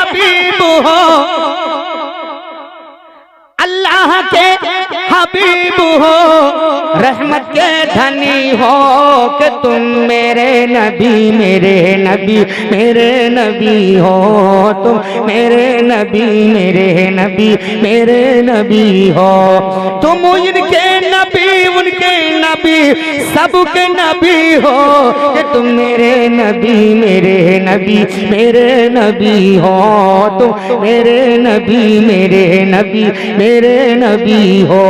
हबीब हो, अल्लाह के हबीब हो, रहमत के धनी हो कि तुम मेरे नबी मेरे नबी मेरे नबी हो, तुम मेरे नबी मेरे नबी मेरे नबी हो। तुम उनके नबी उनके नबी सबके नबी हो कि तुम मेरे नबी मेरे नबी मेरे नबी हो, तुम मेरे नबी मेरे नबी मेरे नबी हो।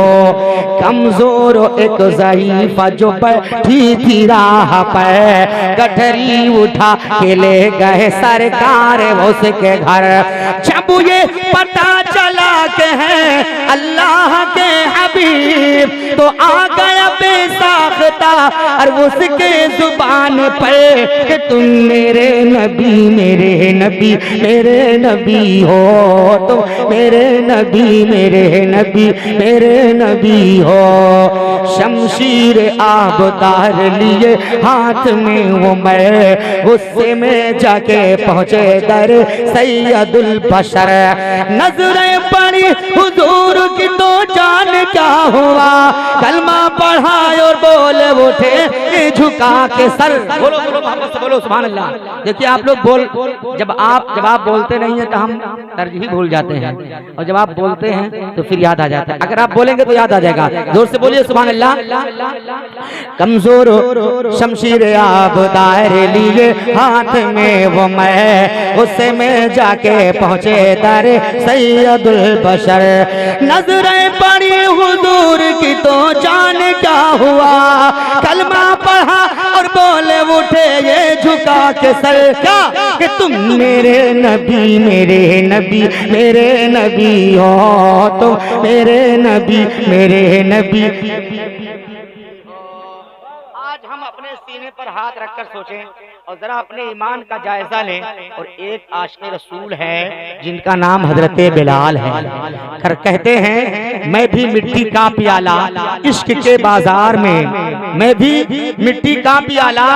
कमजोर एक ज़ईफ़ा जो बैठी थी राह पे, गठरी उठा के ले गए सरकार उसके घर। जब ये पता चला के हैं अल्लाह के हबीब तो आ गया बेसाख्ता और उसके जुबान पे कि तुम मेरे नबी मेरे नबी मेरे नबी हो, तुम मेरे नबी मेरे नबी मेरे नबी हो। शमशीर आबदार लिए हाथ में वो मैं, गुस्से में जाके पहुंचे दर सैयदुल बशर। नजरें पड़ी हुजूर की तो जान क्या हुआ, कलमा पढ़ा और बोल उठे झुका के सर। बोलो बोलो मोहम्मद से बोलो सुभान अल्लाह। देखिए आप लोग जब आप बोलते नहीं है तो हम तरजीह भूल जाते हैं, और जब आप बोलते हैं तो फिर याद आ जाता है। अगर आप बोलेंगे तो याद आ जाएगा। जोर से बोलिए सुभान अल्लाह। कमजोर शमशीर आबदार लिए हाथ में वो मैं, उससे में जाके पहुंचे दर सैयदुल बशर। नजरें पड़ी हुजूर की तो जान क्या हुआ, कलमा पढ़ा और बोले उठे ये झुका के सर। क्या कि तुम मेरे नबी मेरे नबी मेरे नबी हो, तुम मेरे नबी मेरे नबी। आज हम अपने सीने पर हाथ रखकर सोचें और जरा अपने ईमान का जायजा लें। और एक आशिक़ रसूल है जिनका नाम हजरत बिलाल है। कहते हैं मैं भी मिट्टी का प्याला इश्क के बाजार में, मैं भी मिट्टी का प्याला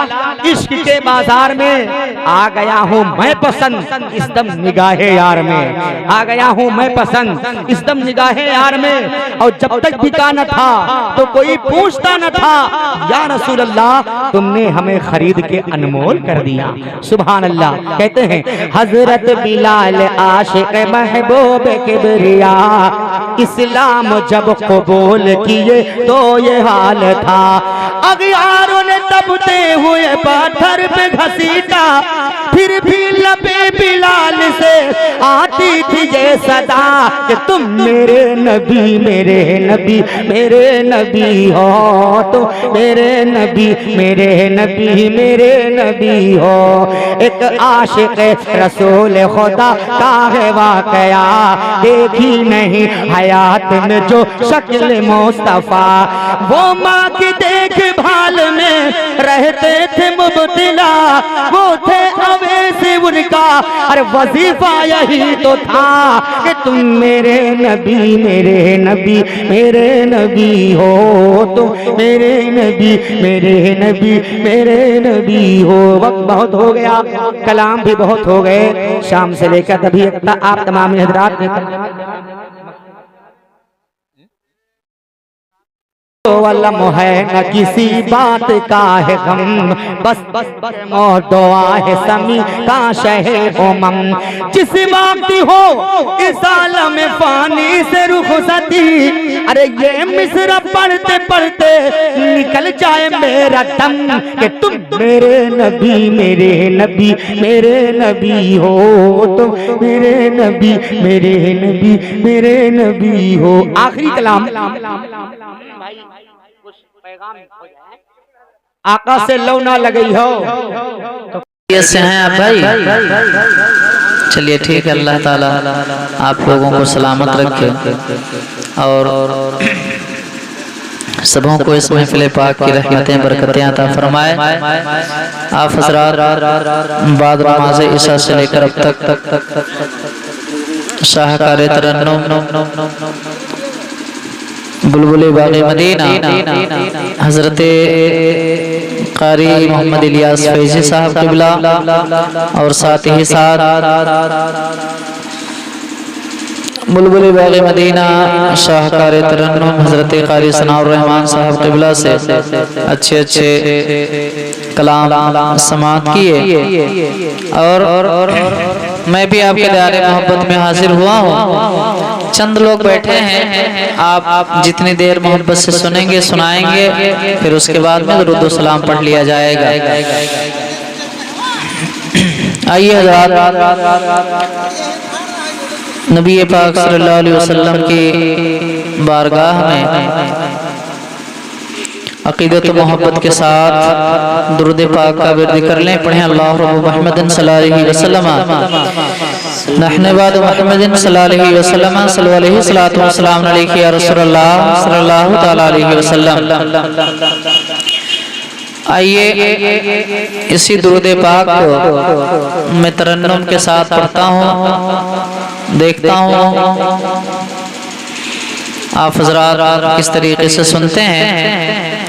इश्क के बाजार में, आ गया हूँ मैं पसंद इस दम निगाहे यार में, आ गया हूँ मैं पसंद इस दम निगाहे यार में। और जब तक बिका न था तो कोई पूछता न था, या रसूल अल्लाह तुमने हमें खरीद के अनमोल कर दिया। सुभान अल्लाह। कहते हैं हजरत बिलाल आशिक महबूब किबरिया, इस्लाम जब कबूल किए तो ये हाल था। अगियारों ने तबते हुए पत्थर पे घसीटा, फिर भी लबे बिलाल से आती थी ये सदा कि तुम मेरे नबी मेरे नबी मेरे नबी हो, तो मेरे नबी मेरे नबी मेरे नबी हो। एक आशिक रसूल खुदा का है वाकया, देखी नहीं हयात में जो शक्ल मुस्तफा, वो माँ की देखभाल में रहते थे मुब्तिला, वो थे अवैसे उनका और वजीफा यही तो था कि तुम मेरे नबी मेरे नबी मेरे नबी हो, तुम मेरे नबी मेरे नबी मेरे नबी हो। वक्त बहुत हो गया, कलाम भी बहुत हो गए, शाम से लेकर तभी आप तमाम हजरात ने वलम है न किसी बात का है गम, बस बस बस दुआ है समी का शहे उमम। जिस वक्त हो इस आलम फानी से रुखसती, अरे ये मिस्र पढ़ते पढ़ते निकल जाए मेरा दम कि तुम मेरे नबी मेरे नबी मेरे नबी हो, तुम मेरे नबी मेरे नबी मेरे नबी हो। आखिरी कलाम आका से लौ ना लगई हो तो से हैं आप भाई। चलिए ठीक है, अल्लाह ताला आप लोगों को सलामत रखे और सबों को इस महफिल पाक की रहमतें बरकतें अता फरमाए। आप हज़रात बाद नमाज इशा से लेकर अब तक शाहकार तरन्नुम बुलबुल बाग़े मदीना हजरत कारी मोहम्मद इलियास फैजी साहब क़िबला और साथ ही साथ बुलबुल बाग़ मदीना शाहकार तरन्नुम हज़रत क़ारी सनाउर रहमान साहब क़िबला से अच्छे अच्छे कलाम समाअत किए और मैं भी आपके दायरे मोहब्बत में हाजिर हुआ हूँ। चंद लोग बैठे हैं, आप जितनी देर मोहब्बत से सुनेंगे सुनाएंगे, फिर उसके बाद में दुरूद व सलाम पढ़ लिया जाएगा। आइए हज़रात, नबी पाक सल्लल्लाहु अलैहि वसल्लम की बारगाह में अक़ीदत मोहब्बत के साथ दुरूद पाक का विर्द कर लें। पढ़ें अल्लाह मुहम्मदिन सल्लल्लाहु अलैहि वसल्लम नहनु बाद मुहम्मदिन सल्लल्लाहु अलैहि वसल्लम सल्लल्लाहु अलैहि सलातु व सलाम अलैहि या रसूलल्लाह सल्लल्लाहु तआला अलैहि वसल्लम। आइए इसी दुरूद पाक को मैं तरन्नुम के साथ पढ़ता हूँ, देखता हूँ आप हज़रात किस तरीके से सुनते हैं।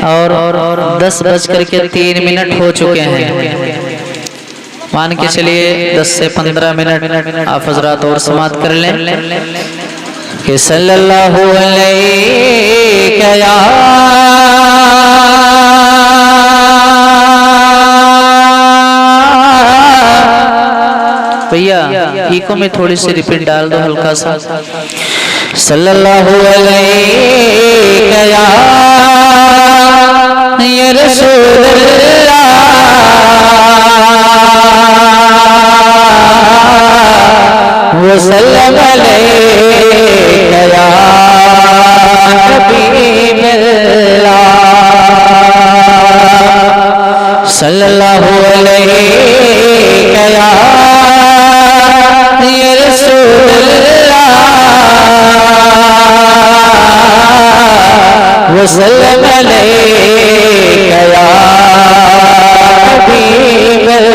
और 10:03 हो चुके हैं, मान के चलिए 10 से 15 मिनट आप हज़रात और समाअत कर लें कि सल्लल्लाहु अलैहि या भैया इको में थोड़ी सी रिपीट डाल दो हल्का सा। सल्लल्लाहु अलैहि या रसूलल्लाह वसल्लम अलैहि या हबीबल्लाह। सल्लल्लाहु अलैहि या वसल्लम अलैका या हबीबल्लाह।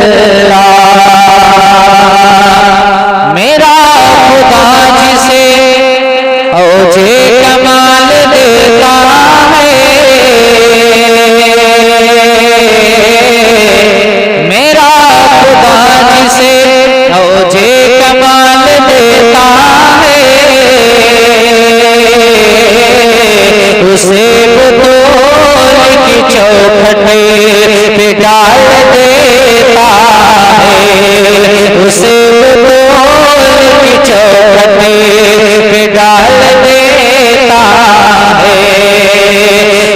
मेरा खुदा जिसे औजे कमाल देता है, मेरा खुदा जिसे औजे कमाल देता है, उसे बतौर की चौखट पे डाल देता है, उसे बतौर की चौखट पे डाल देता है।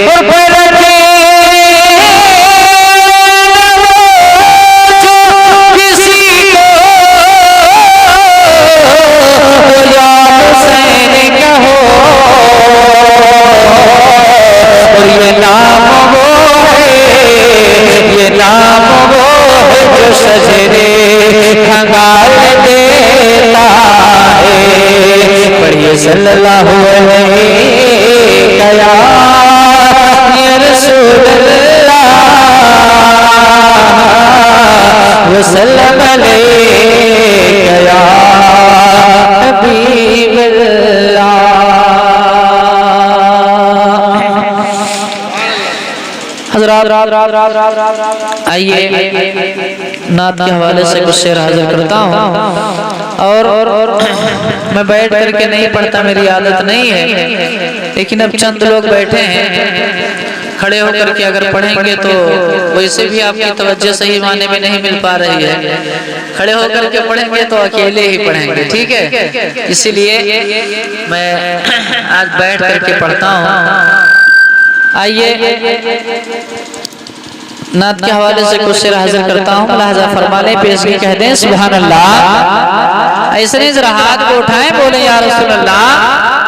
और बरके जो किसी को या हुसैन कहो, और ये नाम वो है, ये नाम वो है जो सजरे खंगाल देता है। पढ़िए सल्लल्लाहु अलैहि या रसूलल्लाह वसल्लम अलैहि या हबीबल्लाह। आइए नात के हवाले से कुछ शेर हाजिर करता हूँ। और मैं बैठ करके नहीं पढ़ता, मेरी आदत नहीं है, लेकिन अब चंद लोग बैठे हैं, खड़े होकर के अगर पढ़ेंगे तो वैसे भी आपकी तवज्जो सही माने में नहीं मिल पा रही है। खड़े होकर के पढ़ेंगे तो अकेले ही पढ़ेंगे, ठीक है। इसीलिए मैं आज बैठ करके पढ़ता हूँ। आइए नात के हवाले से कुछ शेर हाजिर करता हूँ, मुलाहजा फरमा लें, पेश की कह दें सुभान अल्लाह। ऐसे नहीं जरा हाथ को उठाएं, बोले या रसूल अल्लाह।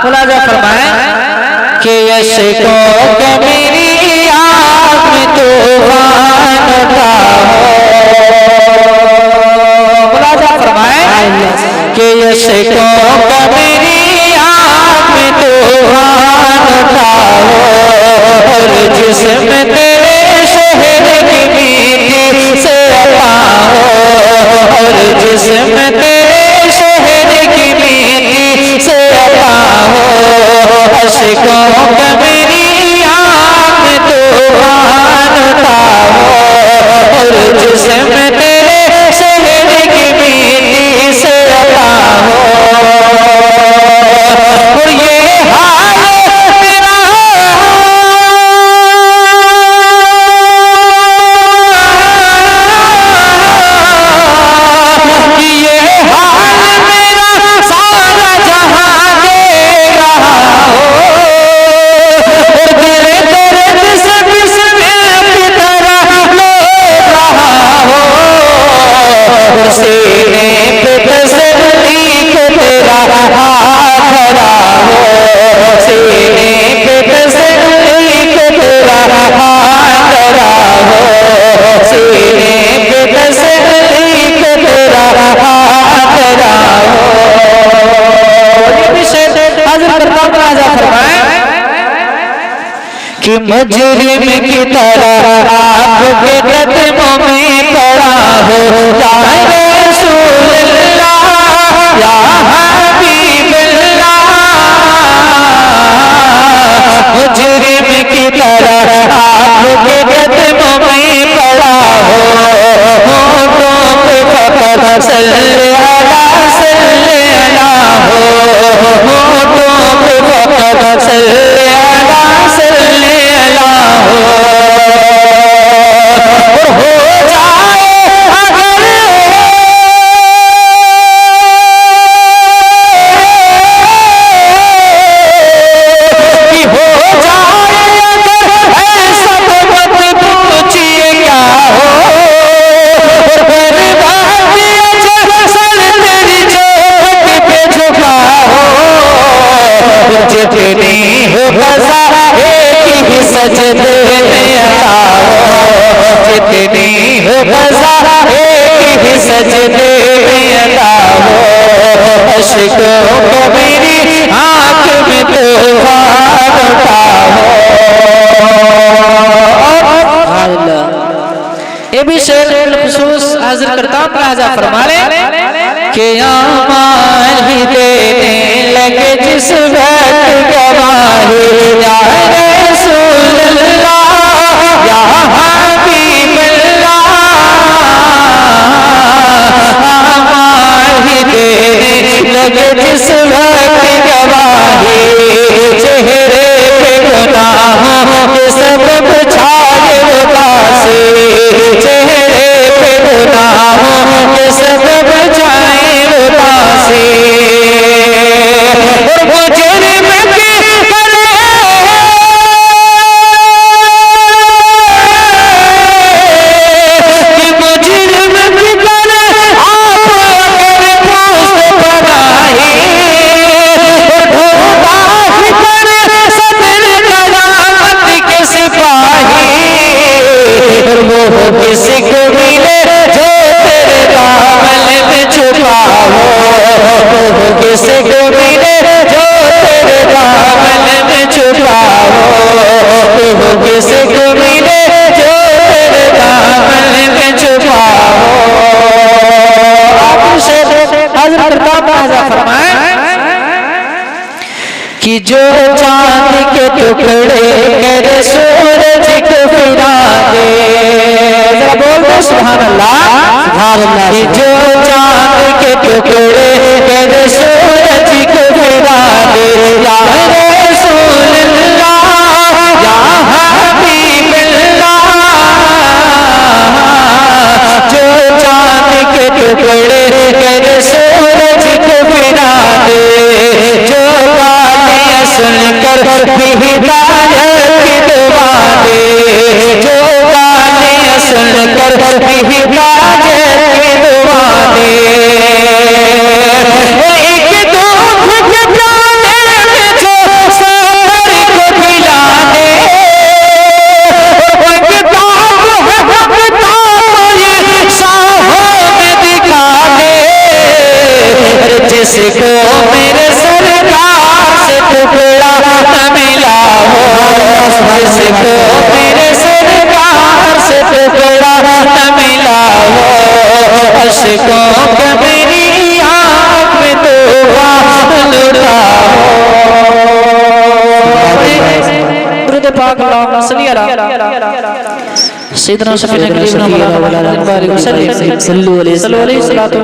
मुलाहजा फरमाएं कि यशकों को मेरी आँख में तूफान उठा हो। मुलाहजा फरमाएं कि यशकों को मेरी आँख में तूफान उठा हो, और जिस्म तेरे से अता हो, और जिस्म तेरे शहर की मीठी से अता हो। अशकों का मेरी आँख में तूफान उठा हो, कि मुजरिम की तरह आपके कदमों में पड़ा हो या रसूलल्लाह या हबीबल्लाह। मुजरिम की तरह आपके कदमों में पड़ा हो होठों पे फकत सल्ले अला हो होठों पे फकत सल्ले अला हो जाए अगर ऐसा मत पूछिए क्या हो जितनी हो बसा एक ही सजदे में अता हो जितनी हो बसा एक ही सजदे में अता हो अश्कों को मेरी आँख में तूफान उठा हो। ये भी शेर खुसूस हाजिर करता हूँ राजा फरमाने के आमान ही देने लगे जिस वक्त गवाही या रसूलल्लाह या हबीबल्लाह। आमान ही देने लगे जिस वक्त गवाही चेहरे पे गुनाहों के सबब छाए उदासी चेहरे पे गुनाहों के सबब छाए उदासी मुजरिम की किसी को मिले जो तेरे दामन में छुपा हो किसी को मिले जो तेरे दामन में छुपा हो किसी को मिले जो तेरे दामन में छुपा हो। कि जो चांद के टुकड़े मेरे सूरज को फिरा दे बोल दो सुभान अल्लाह सुभान अल्लाह। कि जो चांद के टुकड़े मेरे सूरज को फिरा दे या रसूलल्लाह या हबीबल्लाह। जो चांद के टुकड़े मेरे सूरज को फिरा दे जो सुनकर भी हिदायत की दुआ दे जो गाने सुनकर भी हिदायत की दुआ दे। एक दुख के प्याले में जो सफर को पिला दे एक ताब ये शाहों में दिखा दे जिसको मेरे सरकार से टुकड़ा न मिला हो जिसको मेरे सरकार से टुकड़ा न मिला हो अश्कों को मेरी आँख में तूफान लुटा हो। दुरूद पाक अल्लाहुम्मा सल्ली अला सय्यिदना शफीअना करीमना मौलाना सल्लल्लाहु अलैहि वसल्लम।